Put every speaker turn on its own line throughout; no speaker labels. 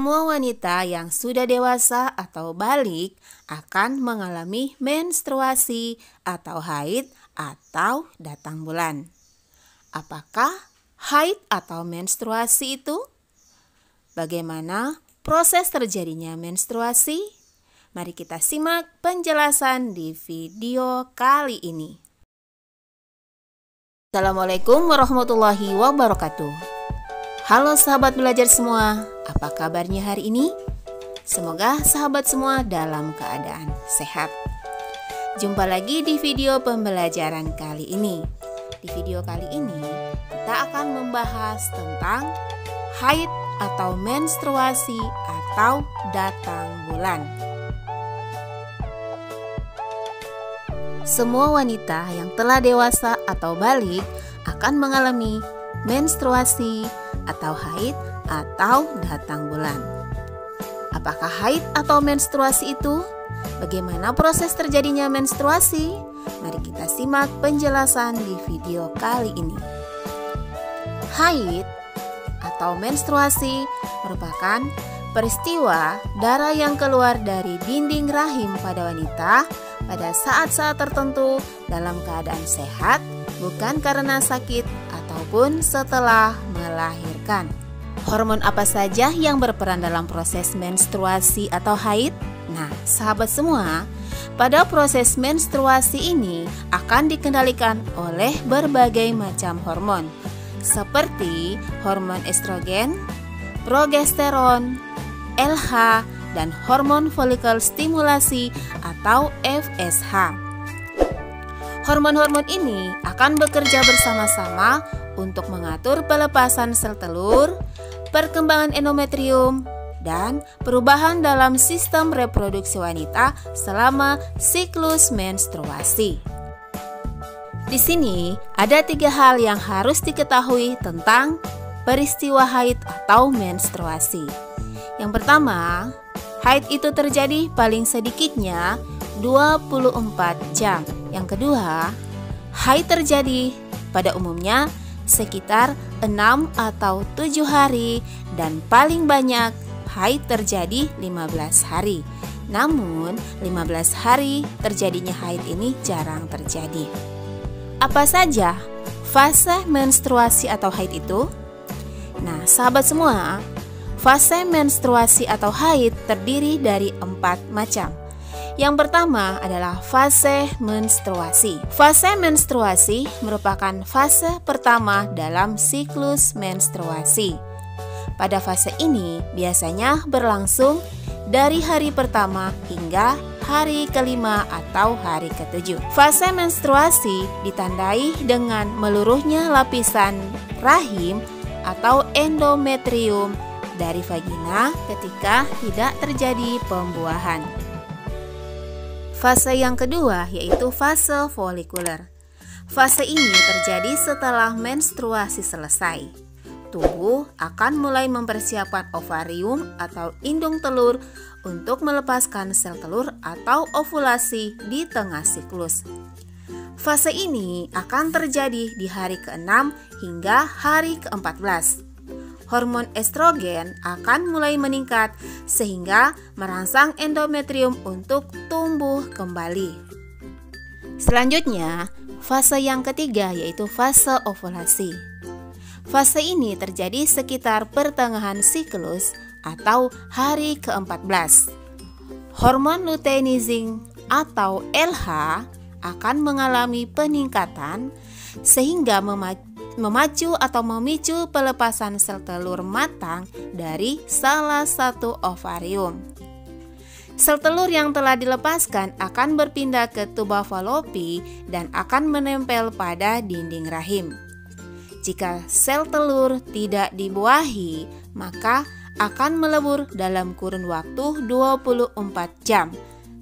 Semua wanita yang sudah dewasa atau balik akan mengalami menstruasi atau haid atau datang bulan. Apakah haid atau menstruasi itu? Bagaimana proses terjadinya menstruasi? Mari kita simak penjelasan di video kali ini. Assalamualaikum warahmatullahi wabarakatuh. Halo sahabat belajar semua, apa kabarnya hari ini? Semoga sahabat semua dalam keadaan sehat. Jumpa lagi di video pembelajaran kali ini. Di video kali ini kita akan membahas tentang haid atau menstruasi atau datang bulan. Semua wanita yang telah dewasa atau balik akan mengalami menstruasi atau haid atau datang bulan. Apakah haid atau menstruasi itu? Bagaimana proses terjadinya menstruasi? Mari kita simak penjelasan di video kali ini. Haid atau menstruasi merupakan peristiwa darah yang keluar dari dinding rahim pada wanita pada saat-saat tertentu dalam keadaan sehat, bukan karena sakit ataupun setelah melahirkan. Hormon apa saja yang berperan dalam proses menstruasi atau haid? Nah, sahabat semua, pada proses menstruasi ini akan dikendalikan oleh berbagai macam hormon, seperti hormon estrogen, progesteron, LH, dan hormon folikel stimulasi atau FSH. Hormon-hormon ini akan bekerja bersama-sama untuk mengatur pelepasan sel telur, perkembangan endometrium, dan perubahan dalam sistem reproduksi wanita selama siklus menstruasi. Di sini ada 3 hal yang harus diketahui tentang peristiwa haid atau menstruasi. Yang pertama, haid itu terjadi paling sedikitnya 24 jam. Yang kedua, haid terjadi pada umumnya sekitar 6 atau 7 hari dan paling banyak haid terjadi 15 hari. Namun 15 hari terjadinya haid ini jarang terjadi. Apa saja fase menstruasi atau haid itu? Nah, sahabat semua, fase menstruasi atau haid terdiri dari 4 macam. Yang pertama adalah fase menstruasi. Fase menstruasi merupakan fase pertama dalam siklus menstruasi. Pada fase ini biasanya berlangsung dari hari pertama hingga hari kelima atau hari ketujuh. Fase menstruasi ditandai dengan meluruhnya lapisan rahim atau endometrium dari vagina ketika tidak terjadi pembuahan. Fase yang kedua yaitu fase folikuler. Fase ini terjadi setelah menstruasi selesai. Tubuh akan mulai mempersiapkan ovarium atau indung telur untuk melepaskan sel telur atau ovulasi di tengah siklus. Fase ini akan terjadi di hari ke-6 hingga hari ke-14. Hormon estrogen akan mulai meningkat sehingga merangsang endometrium untuk tumbuh kembali. Selanjutnya, fase yang ketiga yaitu fase ovulasi. Fase ini terjadi sekitar pertengahan siklus atau hari ke-14. Hormon luteinizing atau LH akan mengalami peningkatan sehingga memacu atau memicu pelepasan sel telur matang dari salah satu ovarium. Sel telur yang telah dilepaskan akan berpindah ke tuba falopi dan akan menempel pada dinding rahim. Jika sel telur tidak dibuahi, maka akan melebur dalam kurun waktu 24 jam.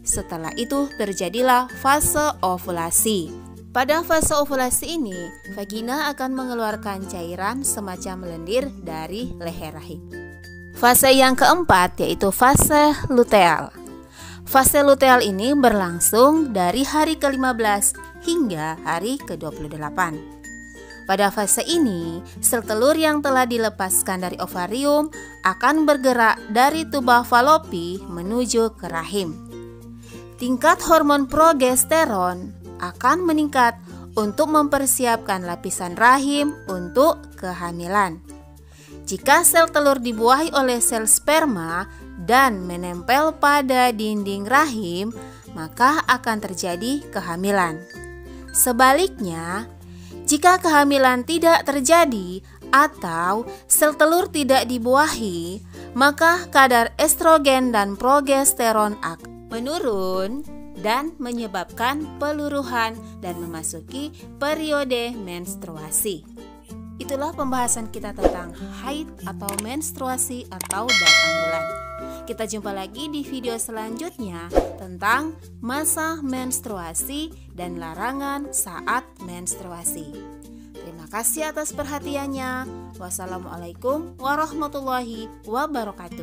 Setelah itu terjadilah fase ovulasi. Pada fase ovulasi ini, vagina akan mengeluarkan cairan semacam lendir dari leher rahim. Fase yang keempat yaitu fase luteal. Fase luteal ini berlangsung dari hari ke-15 hingga hari ke-28. Pada fase ini, sel telur yang telah dilepaskan dari ovarium akan bergerak dari tuba falopi menuju ke rahim. Tingkat hormon progesteron akan meningkat untuk mempersiapkan lapisan rahim untuk kehamilan. Jika sel telur dibuahi oleh sel sperma dan menempel pada dinding rahim, maka akan terjadi kehamilan. Sebaliknya, jika kehamilan tidak terjadi atau sel telur tidak dibuahi, maka kadar estrogen dan progesteron akan menurun dan menyebabkan peluruhan dan memasuki periode menstruasi. Itulah pembahasan kita tentang haid atau menstruasi atau datang bulan. Kita jumpa lagi di video selanjutnya tentang masa menstruasi dan larangan saat menstruasi. Terima kasih atas perhatiannya. Wassalamualaikum warahmatullahi wabarakatuh.